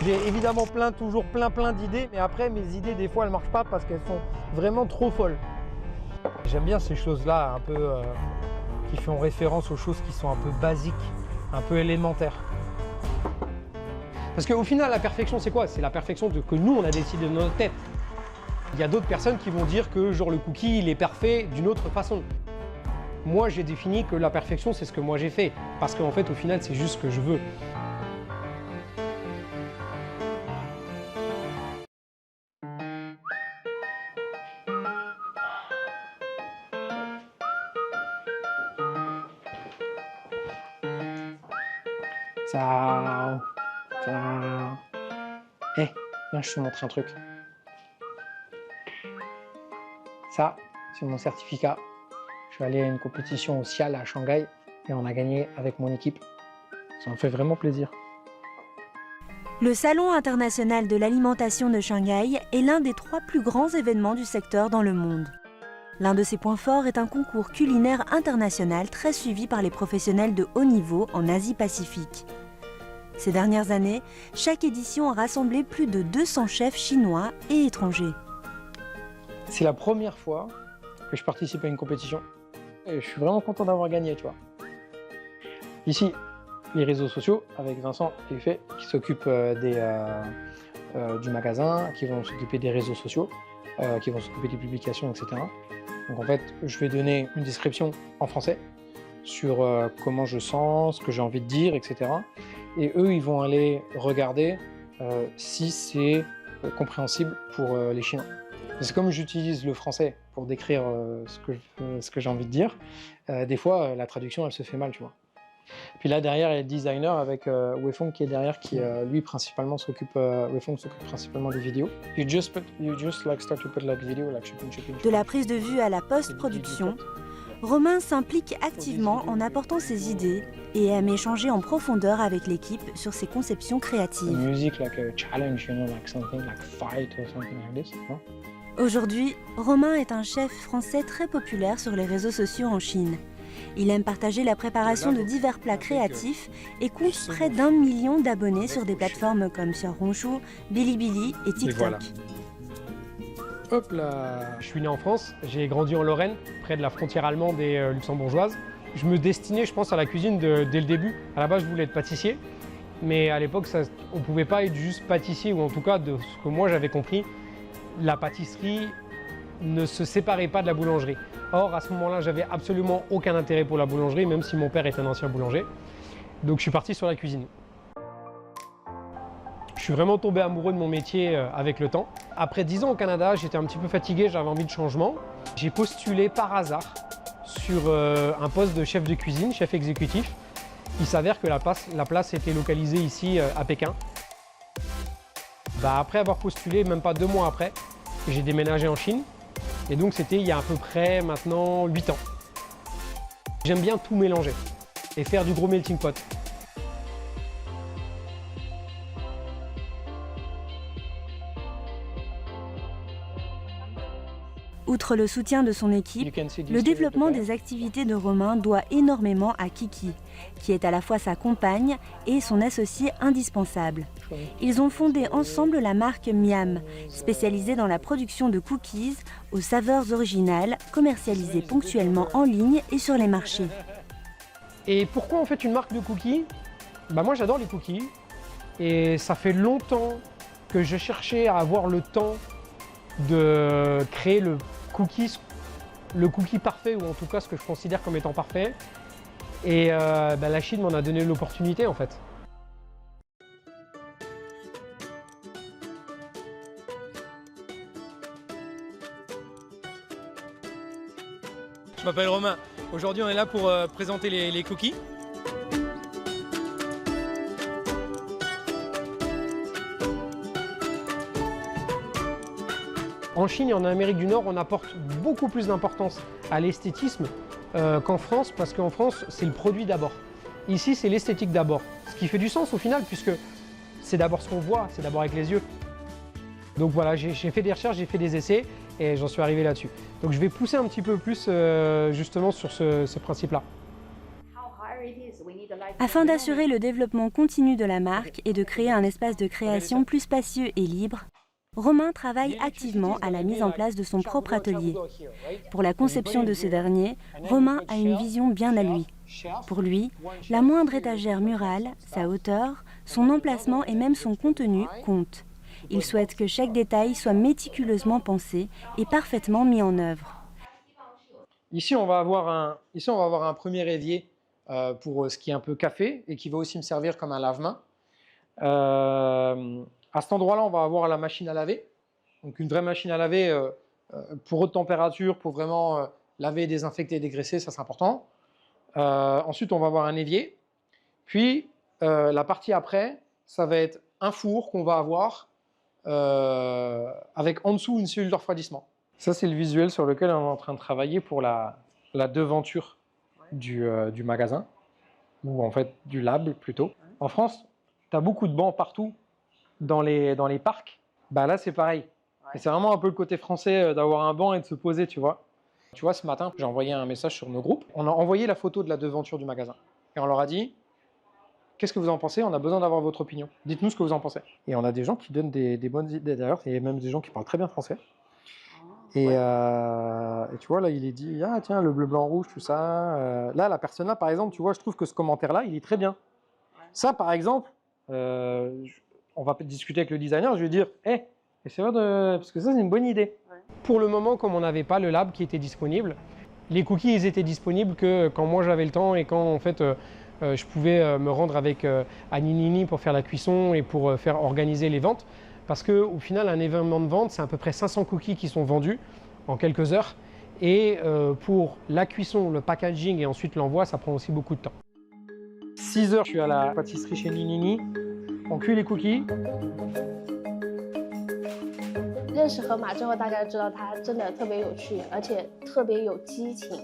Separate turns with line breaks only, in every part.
J'ai évidemment toujours plein d'idées, mais après mes idées des fois elles marchent pas parce qu'elles sont vraiment trop folles. J'aime bien ces choses-là un peu qui font référence aux choses qui sont un peu basiques, un peu élémentaires. Parce qu'au final la perfection c'est quoi? C'est la perfection que nous on a décidé de notre tête. Il y a d'autres personnes qui vont dire que genre le cookie il est parfait d'une autre façon. Moi j'ai défini que la perfection c'est ce que moi j'ai fait. Parce qu'en fait au final c'est juste ce que je veux. Ciao. Ciao. Hé, viens, je te montre un truc. Ça, c'est mon certificat. Je suis allé à une compétition au CIAL à Shanghai et on a gagné avec mon équipe. Ça me fait vraiment plaisir.
Le Salon international de l'alimentation de Shanghai est l'un des 3 plus grands événements du secteur dans le monde. L'un de ses points forts est un concours culinaire international très suivi par les professionnels de haut niveau en Asie-Pacifique. Ces dernières années, chaque édition a rassemblé plus de 200 chefs chinois et étrangers.
C'est la première fois que je participe à une compétition et je suis vraiment content d'avoir gagné, tu vois. Ici, les réseaux sociaux avec Vincent et Huffet qui s'occupent du magasin, qui vont s'occuper des réseaux sociaux, qui vont s'occuper des publications, etc. Donc en fait, je vais donner une description en français sur comment je sens, ce que j'ai envie de dire, etc. Et eux, ils vont aller regarder si c'est compréhensible pour les Chinois. C'est comme j'utilise le français pour décrire ce que j'ai envie de dire, des fois, la traduction, elle se fait mal, tu vois. Puis là, derrière, il y a le designer avec Weifeng qui est derrière, qui lui, principalement, Weifeng s'occupe principalement des vidéos. You just like start to put like video, like shipping.
De la prise de vue à la post-production, Romain s'implique activement en apportant ses idées et aime échanger en profondeur avec l'équipe sur ses conceptions créatives.
Music like a challenge, you know, like something like fight or something like this, no?
Aujourd'hui, Romain est un chef français très populaire sur les réseaux sociaux en Chine. Il aime partager la préparation de divers plats créatifs et compte près d'1 million d'abonnés sur des plateformes comme Xiaohongshu, Bilibili et TikTok.
Et voilà. Hop là. Je suis né en France, j'ai grandi en Lorraine, près de la frontière allemande et luxembourgeoise. Je me destinais, je pense, à la cuisine dès le début. À la base, je voulais être pâtissier, mais à l'époque, on ne pouvait pas être juste pâtissier, ou en tout cas, de ce que moi j'avais compris, la pâtisserie ne se séparait pas de la boulangerie. Or, à ce moment-là, j'avais absolument aucun intérêt pour la boulangerie, même si mon père est un ancien boulanger. Donc je suis parti sur la cuisine. Je suis vraiment tombé amoureux de mon métier avec le temps. Après 10 ans au Canada, j'étais un petit peu fatigué, j'avais envie de changement. J'ai postulé par hasard sur un poste de chef de cuisine, chef exécutif. Il s'avère que la place était localisée ici à Pékin. Après avoir postulé, même pas 2 mois après, j'ai déménagé en Chine. Et donc c'était il y a à peu près maintenant 8 ans. J'aime bien tout mélanger et faire du gros melting pot.
Outre le soutien de son équipe, le développement des activités de Romain doit énormément à Kiki, qui est à la fois sa compagne et son associé indispensable. Ils ont fondé ensemble la marque Miam, spécialisée dans la production de cookies aux saveurs originales, commercialisées ponctuellement en ligne et sur les marchés.
Et pourquoi on fait une marque de cookies? Moi j'adore les cookies et ça fait longtemps que je cherchais à avoir le temps de créer le cookie parfait, ou en tout cas ce que je considère comme étant parfait. Et la Chine m'en a donné l'opportunité en fait.
Je m'appelle Romain. Aujourd'hui on est là pour présenter les cookies.
En Chine et en Amérique du Nord, on apporte beaucoup plus d'importance à l'esthétisme qu'en France, parce qu'en France, c'est le produit d'abord. Ici, c'est l'esthétique d'abord. Ce qui fait du sens au final, puisque c'est d'abord ce qu'on voit, c'est d'abord avec les yeux. Donc voilà, j'ai fait des recherches, j'ai fait des essais, et j'en suis arrivé là-dessus. Donc je vais pousser un petit peu plus justement sur ce principe-là.
Afin d'assurer le développement continu de la marque et de créer un espace de création plus spacieux et libre, Romain travaille activement à la mise en place de son propre atelier. Pour la conception de ce dernier, Romain a une vision bien à lui. Pour lui, la moindre étagère murale, sa hauteur, son emplacement et même son contenu comptent. Il souhaite que chaque détail soit méticuleusement pensé et parfaitement mis en œuvre.
Ici, on va avoir un premier évier pour ce qui est un peu café et qui va aussi me servir comme un lave-main. À cet endroit-là, on va avoir la machine à laver. Donc une vraie machine à laver pour haute température, pour vraiment laver, désinfecter, dégraisser, ça c'est important. Ensuite, on va avoir un évier. Puis, la partie après, ça va être un four qu'on va avoir avec en dessous une cellule de refroidissement. Ça, c'est le visuel sur lequel on est en train de travailler pour la devanture du magasin, ou en fait du lab plutôt. En France, tu as beaucoup de bancs partout dans les parcs. Bah là, c'est pareil. Et c'est vraiment un peu le côté français d'avoir un banc et de se poser, tu vois. Tu vois, ce matin, j'ai envoyé un message sur nos groupes. On a envoyé la photo de la devanture du magasin. Et on leur a dit, qu'est-ce que vous en pensez? On a besoin d'avoir votre opinion. Dites-nous ce que vous en pensez. Et on a des gens qui donnent des bonnes idées d'ailleurs. Il y a même des gens qui parlent très bien français. Et tu vois, là, il est dit, ah tiens, le bleu, blanc, rouge, tout ça. Là, la personne là, par exemple, tu vois, je trouve que ce commentaire-là, il est très bien. Ça, par exemple, on va discuter avec le designer, je vais dire, hé, parce que ça, c'est une bonne idée. Pour le moment, comme on n'avait pas le lab qui était disponible, les cookies, ils étaient disponibles que quand moi j'avais le temps et quand en fait je pouvais me rendre avec Aninini pour faire la cuisson et pour faire organiser les ventes. Parce qu'au final, un événement de vente, c'est à peu près 500 cookies qui sont vendus en quelques heures. Et pour la cuisson, le packaging et ensuite l'envoi, ça prend aussi beaucoup de temps. 6 heures, je suis à la pâtisserie chez Ninini. On cuit les cookies.
认识河马之后，大家知道它真的特别有趣，而且特别有激情。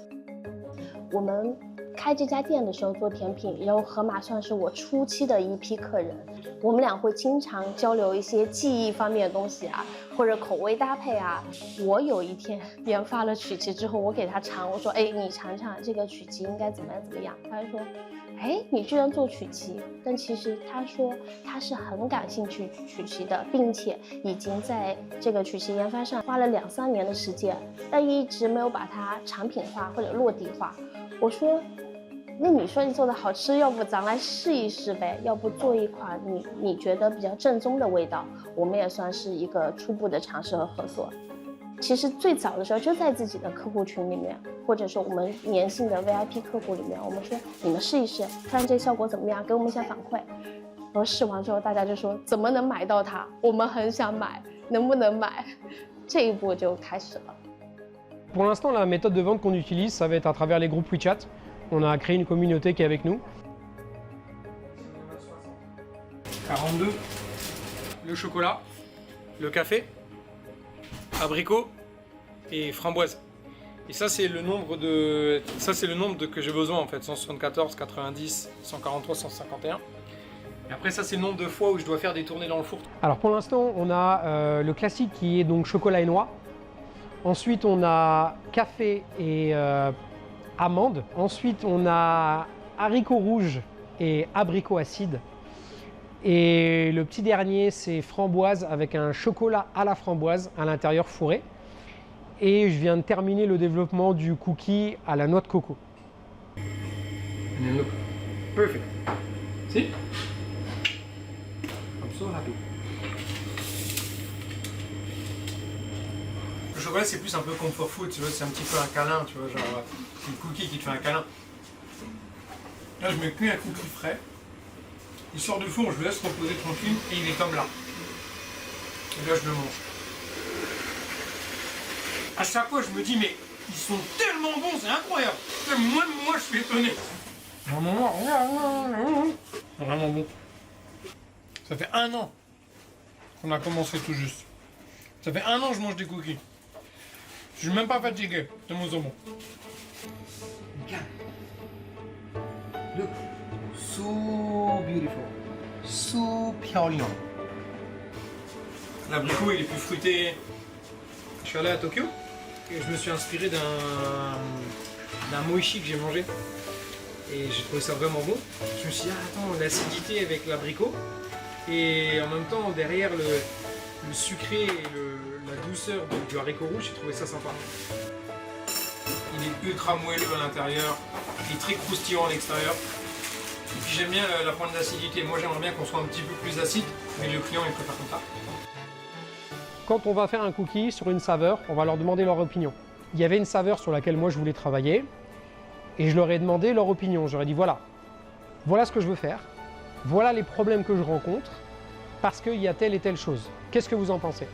我们开这家店的时候做甜品，然后河马算是我初期的一批客人。我们俩会经常交流一些技艺方面的东西啊，或者口味搭配啊。我有一天研发了曲奇之后，我给他尝，我说：“哎，你尝尝这个曲奇应该怎么样怎么样。”他就说：“哎，你居然做曲奇？”但其实他说他是很感兴趣曲奇的，并且已经在这个曲奇研发上花了2、3年的时间，但一直没有把它产品化或者落地化。我说。那你说你做的好吃，要不咱来试一试呗？要不做一款你觉得比较正宗的味道？我们也算是一个初步的尝试和合作。其实最早的时候就在自己的客户群里面，或者说我们粘性的 VIP 客户里面，我们说你们试一试，看这效果怎么样，给我们一些反馈。然后试完之后，大家就说怎么能买到它？我们很想买，能不能买？这一步就开始了。
Pour l'instant, la méthode de vente qu'on utilise, ça va être à travers les groupes WeChat. On a créé une communauté qui est avec nous. 42. Le chocolat, le café, abricot et framboise. Et ça c'est le nombre que j'ai besoin en fait, 174, 90, 143, 151. Et après ça c'est le nombre de fois où je dois faire des tournées dans le four. Alors pour l'instant on a le classique qui est donc chocolat et noix. Ensuite on a café et amande. Ensuite, on a haricots rouges et abricots acides. Et le petit dernier, c'est framboise avec un chocolat à la framboise à l'intérieur fourré. Et je viens de terminer le développement du cookie à la noix de coco. Perfect. See? I'm so happy. Le chocolat, c'est plus un peu comfort food, tu vois, c'est un petit peu un câlin, tu vois, genre une cookie qui te fait un câlin. Là, je mets qu'un cookie frais. Il sort du four, je le laisse reposer tranquille et il est comme là. Et là, je le mange. À chaque fois, je me dis, mais ils sont tellement bons, c'est incroyable. Moi, je suis étonné. Vraiment bon. Ça fait 1 an qu'on a commencé tout juste. Ça fait 1 an que je mange des cookies. Je suis même pas fatigué, tellement ils sont bons.
Look, so beautiful, so pyongyang.
L'abricot il est plus fruité. Je suis allé à Tokyo et je me suis inspiré d'un mochi que j'ai mangé. Et j'ai trouvé ça vraiment bon. Je me suis dit, ah, attends, l'acidité avec l'abricot. Et en même temps, derrière le sucré et la douceur du haricot rouge, j'ai trouvé ça sympa. Il est ultra moelleux à l'intérieur, il est très croustillant à l'extérieur. Et puis j'aime bien la pointe d'acidité. Moi j'aimerais bien qu'on soit un petit peu plus acide, mais le client il préfère comme ça.
Quand on va faire un cookie sur une saveur, on va leur demander leur opinion. Il y avait une saveur sur laquelle moi je voulais travailler et je leur ai demandé leur opinion. Je leur ai dit voilà ce que je veux faire, voilà les problèmes que je rencontre parce qu'il y a telle et telle chose. Qu'est-ce que vous en pensez?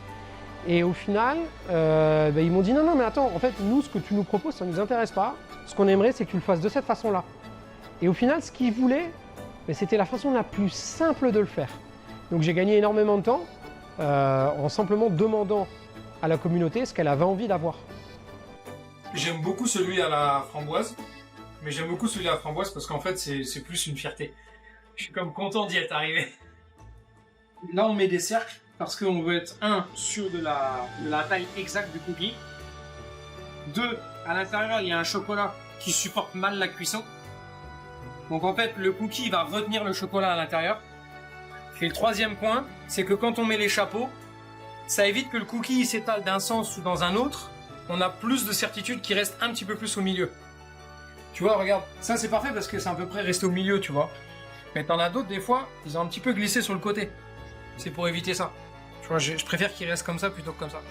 Et au final, ils m'ont dit non mais attends, en fait nous ce que tu nous proposes ça ne nous intéresse pas. Ce qu'on aimerait c'est que tu le fasses de cette façon-là. Et au final ce qu'ils voulaient, c'était la façon la plus simple de le faire. Donc j'ai gagné énormément de temps en simplement demandant à la communauté ce qu'elle avait envie d'avoir.
J'aime beaucoup celui à la framboise, mais j'aime beaucoup celui à la framboise parce qu'en fait c'est plus une fierté. Je suis comme content d'y être arrivé. Là on met des cercles parce qu'on veut être sûr de la taille exacte du cookie. 2, à l'intérieur il y a un chocolat qui supporte mal la cuisson. Donc en fait le cookie va retenir le chocolat à l'intérieur. Et le 3e point, c'est que quand on met les chapeaux, ça évite que le cookie s'étale d'un sens ou dans un autre. On a plus de certitude qui reste un petit peu plus au milieu. Tu vois, regarde, ça c'est parfait parce que c'est à peu près resté au milieu, tu vois. Mais t'en as d'autres, des fois, ils ont un petit peu glissé sur le côté. C'est pour éviter ça. Tu vois, je préfère qu'ils restent comme ça plutôt que comme ça.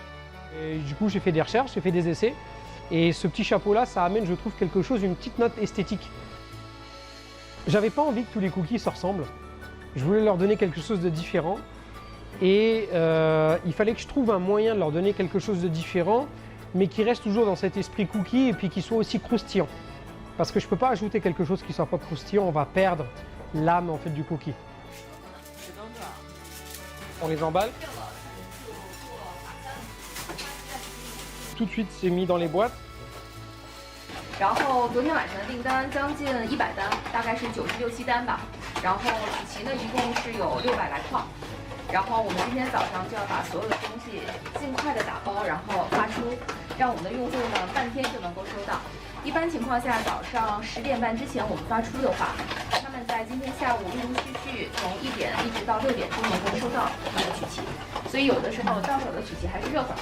Et du coup, j'ai fait des recherches, j'ai fait des essais. Et ce petit chapeau-là, ça amène, je trouve, quelque chose, une petite note esthétique. J'avais pas envie que tous les cookies se ressemblent. Je voulais leur donner quelque chose de différent. Et il fallait que je trouve un moyen de leur donner quelque chose de différent, mais qui reste toujours dans cet esprit cookie et puis qui soit aussi croustillant. Parce que je ne peux pas ajouter quelque chose qui ne soit pas croustillant, on va perdre l'âme en fait du cookie. On les emballe. Tout de suite, c'est mis dans les boîtes.
然后昨天晚上的订单将近100单，大概是96、7单吧。然后曲奇呢，一共是有600来块。然后我们今天早上就要把所有的东西尽快的打包，然后发出，让我们的用户呢半天就能够收到。一般情况下，早上10点半之前我们发出的话，他们在今天下午陆陆续续从1点一直到6点都能够收到他们的曲奇。所以有的时候到手的曲奇还是热粉。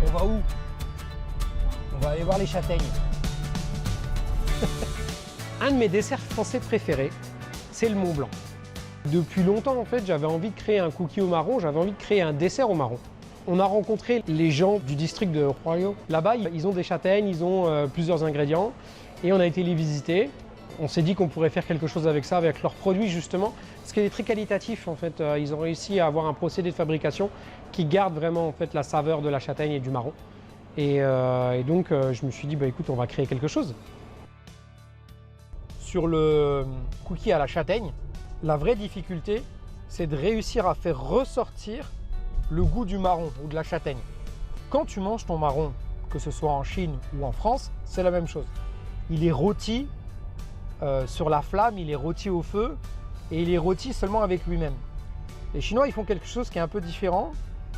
On va où? On va aller voir les châtaignes. Un de mes desserts français préférés, c'est le Mont Blanc. Depuis longtemps, en fait, j'avais envie de créer un cookie au marron, j'avais envie de créer un dessert au marron. On a rencontré les gens du district de Huayo. Là-bas, ils ont des châtaignes, ils ont plusieurs ingrédients et on a été les visiter. On s'est dit qu'on pourrait faire quelque chose avec ça, avec leurs produits justement, ce qui est très qualitatif en fait. Ils ont réussi à avoir un procédé de fabrication qui garde vraiment en fait la saveur de la châtaigne et du marron. Et donc je me suis dit, bah, écoute, on va créer quelque chose. Sur le cookie à la châtaigne, la vraie difficulté, c'est de réussir à faire ressortir le goût du marron ou de la châtaigne. Quand tu manges ton marron, que ce soit en Chine ou en France, c'est la même chose. Il est rôti sur la flamme, il est rôti au feu et il est rôti seulement avec lui-même. Les Chinois, ils font quelque chose qui est un peu différent,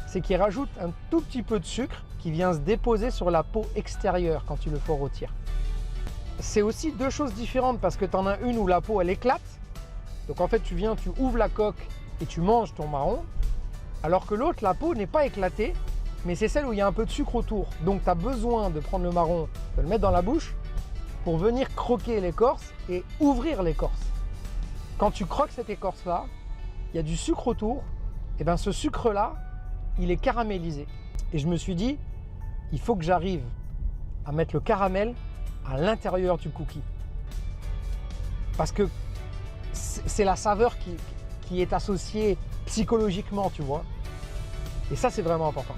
c'est qu'ils rajoutent un tout petit peu de sucre qui vient se déposer sur la peau extérieure quand tu le fais rôtir. C'est aussi deux choses différentes parce que tu en as une où la peau elle éclate, donc en fait tu viens, tu ouvres la coque et tu manges ton marron, alors que l'autre, la peau n'est pas éclatée, mais c'est celle où il y a un peu de sucre autour. Donc tu as besoin de prendre le marron, de le mettre dans la bouche, pour venir croquer l'écorce et ouvrir l'écorce. Quand tu croques cette écorce-là, il y a du sucre autour, et bien ce sucre-là, il est caramélisé. Et je me suis dit, il faut que j'arrive à mettre le caramel à l'intérieur du cookie. Parce que c'est la saveur qui est associée psychologiquement, tu vois. Et ça, c'est vraiment important.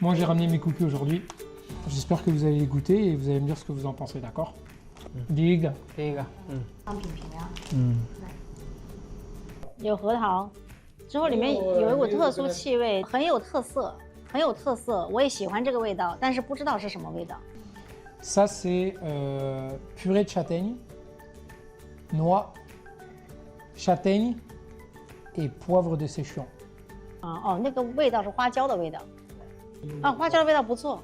Moi, j'ai ramené mes cookies aujourd'hui J'espère que vous allez les goûter et vous allez me dire ce que vous en pensez, d'accord? Dig.
第一个，
当品评呀。
有核桃，之后里面有一股特殊气味，很有特色，很有特色。我也喜欢这个味道，但是不知道是什么味道。
Ça, c'est purée de châtaigne, noix, châtaigne et poivre de Sichuan.
那个味道是花椒的味道。花椒的味道不错。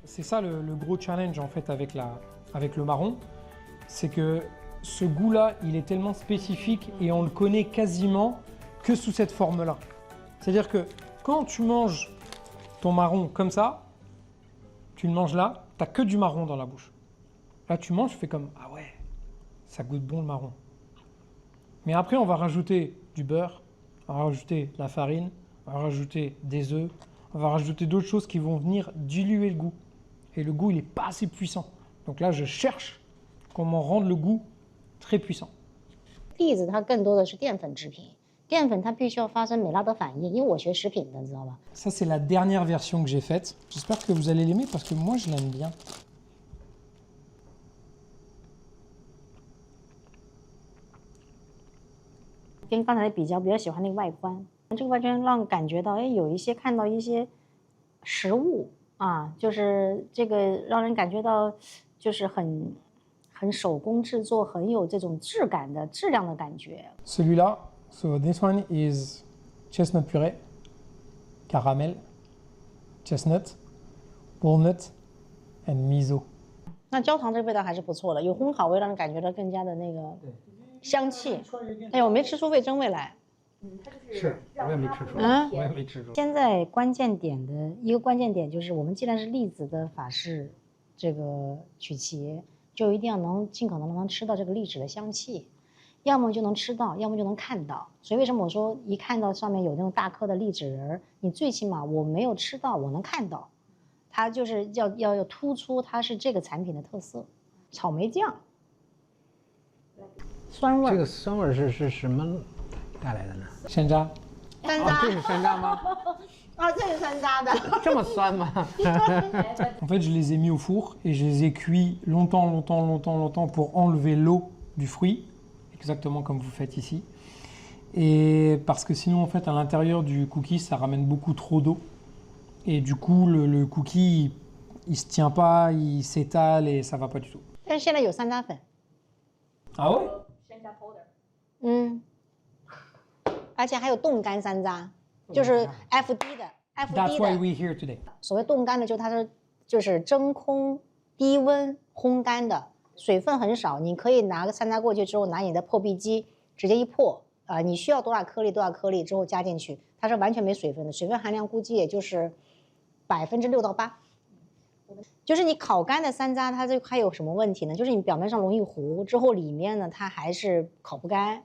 C'est ça le gros challenge en fait avec le marron, c'est que ce goût-là, il est tellement spécifique et on le connaît quasiment que sous cette forme-là. C'est-à-dire que quand tu manges ton marron comme ça, tu le manges là, t'as que du marron dans la bouche. Là, tu manges, tu fais comme ah ouais, ça goûte bon le marron. Mais après, on va rajouter du beurre, on va rajouter de la farine, on va rajouter des œufs, on va rajouter d'autres choses qui vont venir diluer le goût. Et le goût, il n'est pas assez puissant. Donc là, je cherche comment rendre le goût très puissant.
栗子它更多的是淀粉制品，淀粉它必须要发生美拉德反应，因为我学食品的，知道吧？
Ça, c'est la dernière version que j'ai faite. J'espère que vous allez l'aimer parce que moi, je l'aime bien.
跟刚才的比较，比较喜欢那个外观。这个外观让感觉到，有一些看到一些实物啊，就是这个让人感觉到，就是很手工制作，很有这种质感的质量的感觉。
Celui-là, so this one is chestnut puree, caramel, chestnut, walnut, and miso.
那焦糖这个味道还是不错的，有烘烤味，让人感觉到更加的那个香气。哎呀，我没吃出味噌味来。
是，我也没吃出
来，
我也没吃出来。
现在关键点的一个关键点就是，我们既然是栗子的法式这个曲奇，就一定要能尽可能能吃到这个栗子的香气，要么就能吃到，要么就能看到。所以为什么我说一看到上面有那种大颗的栗子仁儿，你最起码我没有吃到，我能看到，它就是要突出它是这个产品的特色。草莓酱，酸味。
这个酸味是什么带来的呢？
山楂。
山楂，
这是山楂吗？
这是山楂的。
这么酸吗？
En fait, je les ai mis au four et je les ai cuits longtemps pour enlever l'eau du fruit, exactement comme vous faites ici. Et parce que sinon, en fait, à l'intérieur du cookie, ça ramène beaucoup trop d'eau. Et du coup, le cookie, il se tient pas, il s'étale et ça va pas du tout.
但是现在有山楂粉。
Ah ouais?
山楂 powder。
而且还有冻干山楂，就是 FD 的
That's why we're here today.
所谓冻干的，就是真空低温烘干的，水分很少。你可以拿个山楂过去之后，拿你的破壁机直接一破，你需要多大颗粒之后加进去，它是完全没水分的，水分含量估计也就是6%到8%。就是你烤干的山楂，它这还有什么问题呢？就是你表面上容易糊，之后里面呢它还是烤不干。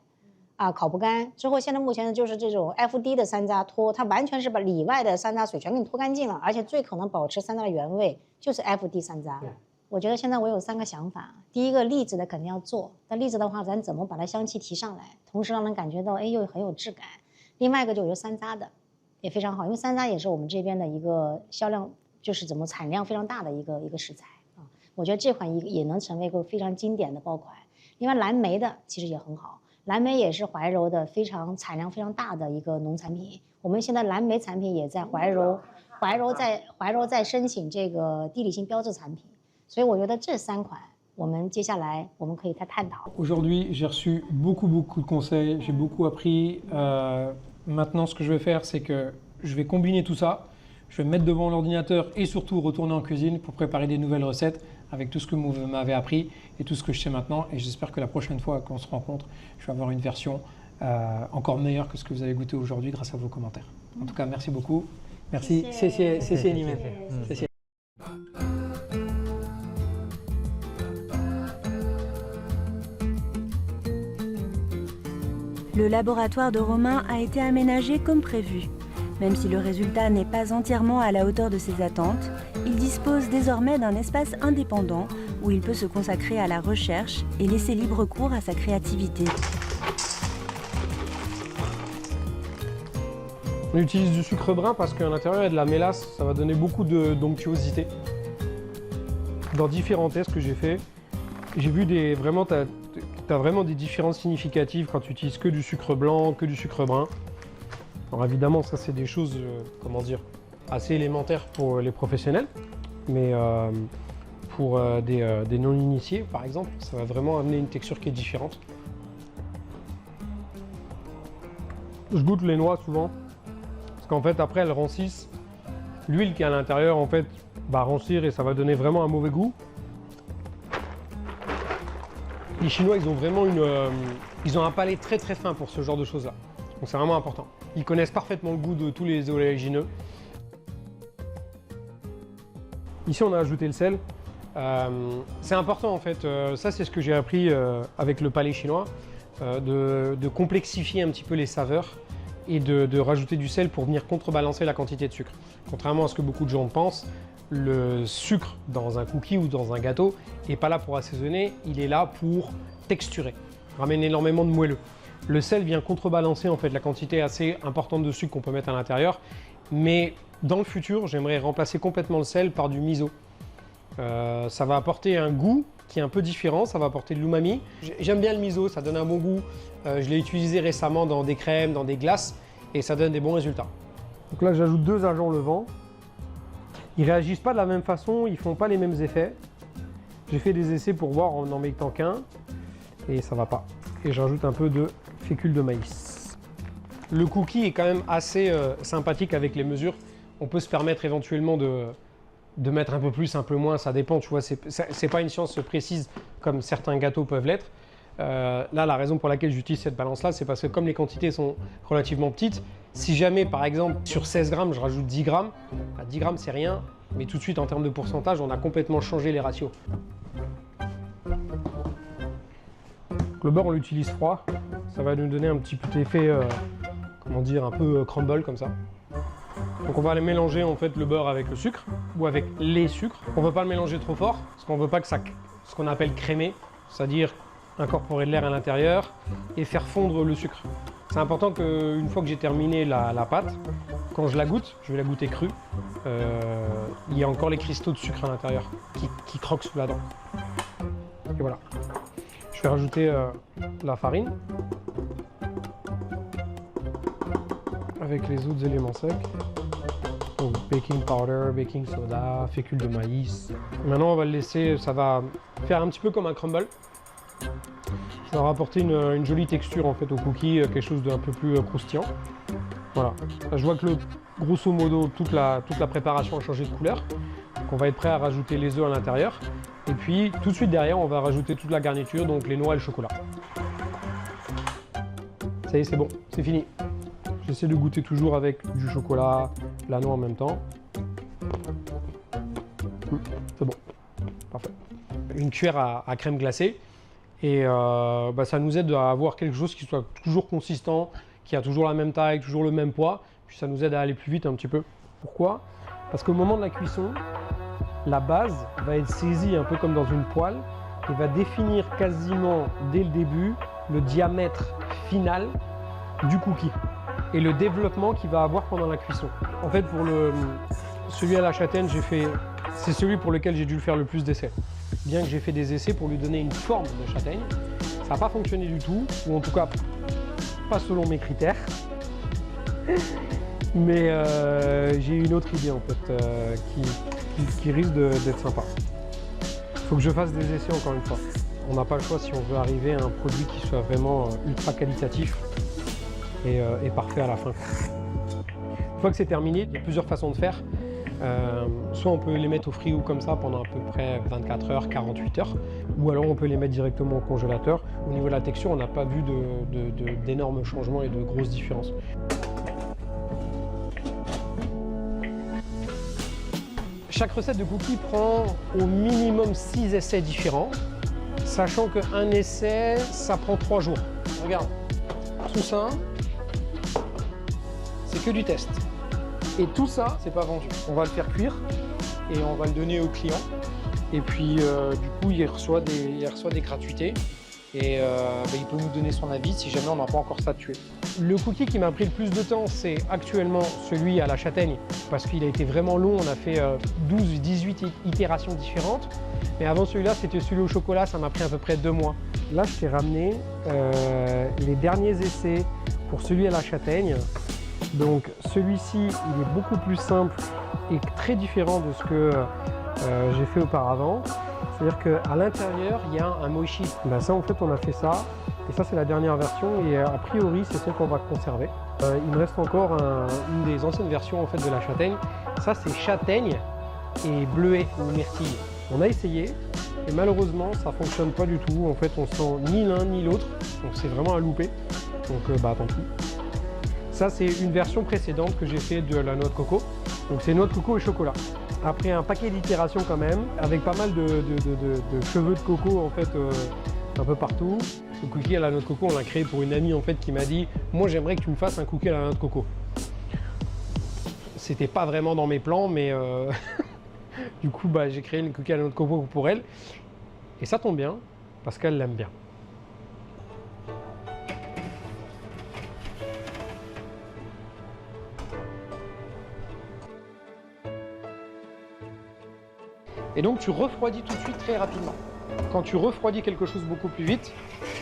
烤不干之后，现在目前就是这种 FD 的山楂脱，它完全是把里外的山楂水全给你脱干净了，而且最可能保持山楂的原味就是 FD 山楂。我觉得现在我有3个想法，第一个栗子的肯定要做，但栗子的话，咱怎么把它香气提上来，同时让人感觉到又很有质感。另外一个就是山楂的，也非常好，因为山楂也是我们这边的一个销量，就是怎么产量非常大的一个食材啊。我觉得这款也能成为一个非常经典的爆款。另外蓝莓的其实也很好。蓝莓也是怀柔的产量非常大的一个农产品，我们现在蓝莓产品也在怀柔在申请这个地理性标志产品，所以我觉得这3款我们接下来我们可以再探讨。
Aujourd'hui, j'ai reçu beaucoup de conseils, j'ai beaucoup appris. Maintenant, ce que je vais faire, c'est que je vais combiner tout ça. Je vais me mettre devant l'ordinateur et surtout retourner en cuisine pour préparer des nouvelles recettes avec tout ce que vous m'avez appris et tout ce que je sais maintenant. Et j'espère que la prochaine fois qu'on se rencontre, je vais avoir une version encore meilleure que ce que vous avez goûté aujourd'hui grâce à vos commentaires. En tout cas, merci beaucoup. Merci. C'est Nimen.
Le laboratoire de Romain a été aménagé comme prévu. Même si le résultat n'est pas entièrement à la hauteur de ses attentes, il dispose désormais d'un espace indépendant où il peut se consacrer à la recherche et laisser libre cours à sa créativité.
On utilise du sucre brun parce qu'à l'intérieur il y a de la mélasse, ça va donner beaucoup d'onctuosité.
dans différents tests que j'ai fait, j'ai vu tu as vraiment des différences significatives quand tu utilises que du sucre blanc, que du sucre brun. Alors évidemment, ça c'est des choses, comment dire, assez élémentaires pour les professionnels, mais pour des non-initiés, par exemple, ça va vraiment amener une texture qui est différente. Je goûte les noix souvent, parce qu'en fait après elles rancissent. L'huile qui est à l'intérieur en fait va rancir et ça va donner vraiment un mauvais goût. Les Chinois, ils ont vraiment ils ont un palais très très fin pour ce genre de choses là. Donc c'est vraiment important. Ils connaissent parfaitement le goût de tous les oléagineux. Ici on a ajouté le sel. C'est important en fait, ça c'est ce que j'ai appris avec le palais chinois, de complexifier un petit peu les saveurs et de rajouter du sel pour venir contrebalancer la quantité de sucre. Contrairement à ce que beaucoup de gens pensent, le sucre dans un cookie ou dans un gâteau n'est pas là pour assaisonner, il est là pour texturer, ramène énormément de moelleux. Le sel vient contrebalancer en fait la quantité assez importante de sucre qu'on peut mettre à l'intérieur, mais dans le futur, j'aimerais remplacer complètement le sel par du miso. Ça va apporter un goût qui est un peu différent, ça va apporter de l'umami. J'aime bien le miso, ça donne un bon goût. Je l'ai utilisé récemment dans des crèmes, dans des glaces, et ça donne des bons résultats.
Donc là, j'ajoute 2 agents levants. Ils réagissent pas de la même façon, ils font pas les mêmes effets. J'ai fait des essais pour voir en n'en mettant qu'un, et ça va pas. Et j'ajoute un peu de fécule de maïs. Le cookie est quand même assez sympathique avec les mesures. On peut se permettre éventuellement de mettre un peu plus, un peu moins, ça dépend, tu vois, c'est pas une science précise comme certains gâteaux peuvent l'être. Là, la raison pour laquelle j'utilise cette balance-là, c'est parce que comme les quantités sont relativement petites, si jamais, par exemple, sur 16 grammes, je rajoute 10 grammes, 10 grammes, c'est rien, mais tout de suite, en termes de pourcentage, on a complètement changé les ratios. Le beurre, on l'utilise froid, ça va nous donner un petit peu effet, comment dire, un peu crumble, comme ça. Donc on va aller mélanger en fait le beurre avec le sucre ou avec les sucres. On ne veut pas le mélanger trop fort parce qu'on ne veut pas que ça, ce qu'on appelle crémer, c'est-à-dire incorporer de l'air à l'intérieur et faire fondre le sucre. C'est important qu'une fois que j'ai terminé la pâte, quand je la goûte, je vais la goûter crue, il y a encore les cristaux de sucre à l'intérieur qui croquent sous la dent. Et voilà. Je vais rajouter la farine avec les autres éléments secs. Donc baking powder, baking soda, fécule de maïs. Maintenant on va le laisser, ça va faire un petit peu comme un crumble. Ça va rapporter une jolie texture en fait au cookie, quelque chose d'un peu plus croustillant. Voilà. Là, je vois que grosso modo toute la préparation a changé de couleur. Donc on va être prêt à rajouter les œufs à l'intérieur. Et puis tout de suite derrière on va rajouter toute la garniture, donc les noix et le chocolat. Ça y est, c'est bon, c'est fini. J'essaie de goûter toujours avec du chocolat, la noix en même temps. C'est bon, parfait. Une cuillère à crème glacée et ça nous aide à avoir quelque chose qui soit toujours consistant, qui a toujours la même taille, toujours le même poids. Puis ça nous aide à aller plus vite un petit peu. Pourquoi? Parce qu'au moment de la cuisson, la base va être saisie un peu comme dans une poêle et va définir quasiment dès le début le diamètre final du cookie et le développement qu'il va avoir pendant la cuisson. En fait, pour celui à la châtaigne, c'est celui pour lequel j'ai dû le faire le plus d'essais. Bien que j'ai fait des essais pour lui donner une forme de châtaigne, ça n'a pas fonctionné du tout, ou en tout cas pas selon mes critères. Mais j'ai une autre idée en fait qui risque d'être sympa. Il faut que je fasse des essais encore une fois. On n'a pas le choix si on veut arriver à un produit qui soit vraiment ultra qualitatif et parfait à la fin. Une fois que c'est terminé, il y a plusieurs façons de faire. Soit on peut les mettre au frigo comme ça pendant à peu près 24 heures, 48 heures, ou alors on peut les mettre directement au congélateur. Au niveau de la texture, on n'a pas vu d'énormes changements et de grosses différences. Chaque recette de cookies prend au minimum 6 essais différents, sachant qu'un essai, ça prend 3 jours. Regarde, tout ça, c'est que du test. Et tout ça, c'est pas vendu. On va le faire cuire et on va le donner au client. Et puis, du coup, il reçoit des gratuités. et il peut nous donner son avis si jamais on n'a pas encore statué.
Le cookie qui m'a pris le plus de temps, c'est actuellement celui à la châtaigne, parce qu'il a été vraiment long, on a fait 12-18 itérations différentes. Mais avant celui-là, c'était celui au chocolat, ça m'a pris à peu près 2 mois. Là, je t'ai ramené les derniers essais pour celui à la châtaigne. Donc celui-ci, il est beaucoup plus simple et très différent de ce que j'ai fait auparavant. C'est-à-dire qu'à l'intérieur, il y a un mochi. Ben ça, en fait, on a fait ça. Et ça, c'est la dernière version. Et a priori, c'est celle qu'on va conserver. Il me reste encore une des anciennes versions en fait, de la châtaigne. Ça, c'est châtaigne et bleuet ou myrtille. On a essayé. Et malheureusement, ça ne fonctionne pas du tout. En fait, on sent ni l'un ni l'autre. Donc, c'est vraiment un loupé. Donc, tant pis. Ça, c'est une version précédente que j'ai fait de la noix de coco. Donc, c'est noix de coco et chocolat. Après un paquet d'itérations quand même, avec pas mal de cheveux de coco en fait un peu partout. Le cookie à la noix de coco, on l'a créé pour une amie en fait qui m'a dit « Moi j'aimerais que tu me fasses un cookie à la noix de coco ». C'était pas vraiment dans mes plans, mais du coup j'ai créé le cookie à la noix de coco pour elle. Et ça tombe bien, parce qu'elle l'aime bien.
Et donc tu refroidis tout de suite très rapidement. Quand tu refroidis quelque chose beaucoup plus vite,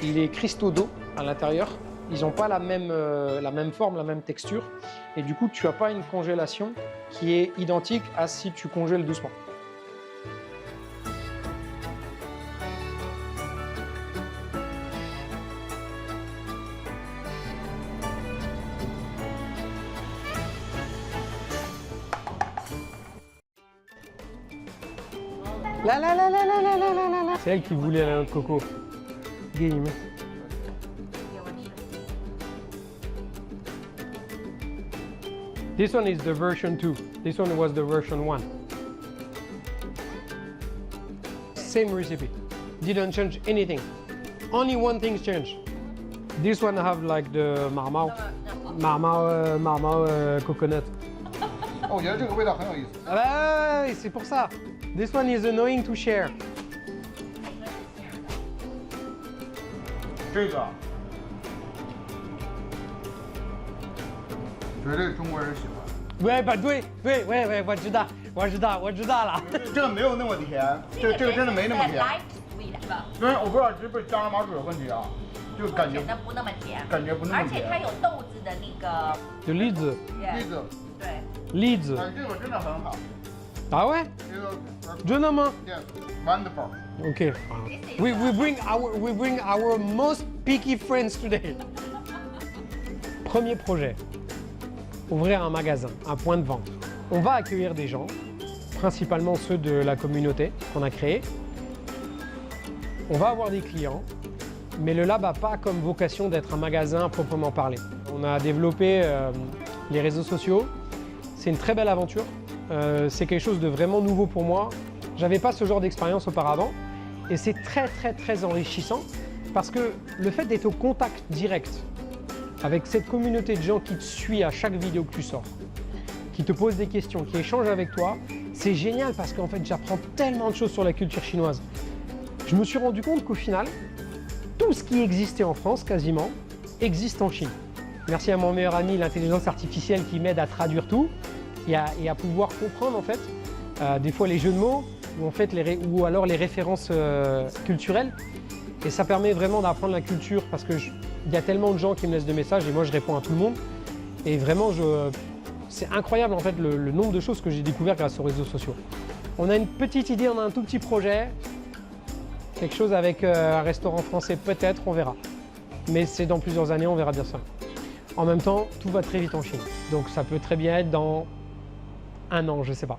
les cristaux d'eau à l'intérieur, ils n'ont pas la même forme, la même texture. Et du coup, tu n'as pas une congélation qui est identique à si tu congèles doucement.
C'est elle qui voulait la noix de coco. Game. This one is the version 2. This one was the version 1. Same recipe. Didn't change anything. Only one thing changed. This one have like the marmao coconut.
我觉得这个味道很有意思。
Ah bah ouais, c'est pour ça. This one is annoying to share.
这个绝对中国人喜欢。
对，我知道了。
这个没有那么甜，这个真的没那么甜。因为我不知道是不是加了麻水有问题啊，就感觉
不那么甜，
感觉不那么甜。
而且它有豆子的那个。
有栗子。
栗子。
对。
栗子。
哎，这个真的很好。
Ah ouais?
这个
真的吗？
Yes, wonderful.
Okay. We bring our most picky friends today. Premier projet. Ouvrir un magasin, un point de vente. On va accueillir des gens, principalement ceux de la communauté qu'on a créée. On va avoir des clients, mais le lab n'a pas comme vocation d'être un magasin à proprement parler. On a développé les réseaux sociaux. C'est une très belle aventure. C'est quelque chose de vraiment nouveau pour moi. J'avais pas ce genre d'expérience auparavant et c'est très enrichissant parce que le fait d'être au contact direct avec cette communauté de gens qui te suit à chaque vidéo que tu sors, qui te posent des questions, qui échangent avec toi, c'est génial parce qu'en fait j'apprends tellement de choses sur la culture chinoise. Je me suis rendu compte qu'au final, tout ce qui existait en France quasiment existe en Chine. Merci à mon meilleur ami l'intelligence artificielle qui m'aide à traduire tout et à pouvoir comprendre en fait des fois les jeux de mots ou, en fait, ou alors les références culturelles. Et ça permet vraiment d'apprendre la culture parce qu'il y a tellement de gens qui me laissent des messages et moi je réponds à tout le monde. Et vraiment, c'est incroyable en fait le nombre de choses que j'ai découvert grâce aux réseaux sociaux. On a une petite idée, on a un tout petit projet. Quelque chose avec un restaurant français peut-être, on verra. Mais c'est dans plusieurs années, on verra bien ça. En même temps, tout va très vite en Chine. Donc ça peut très bien être dans 1 an, je sais pas.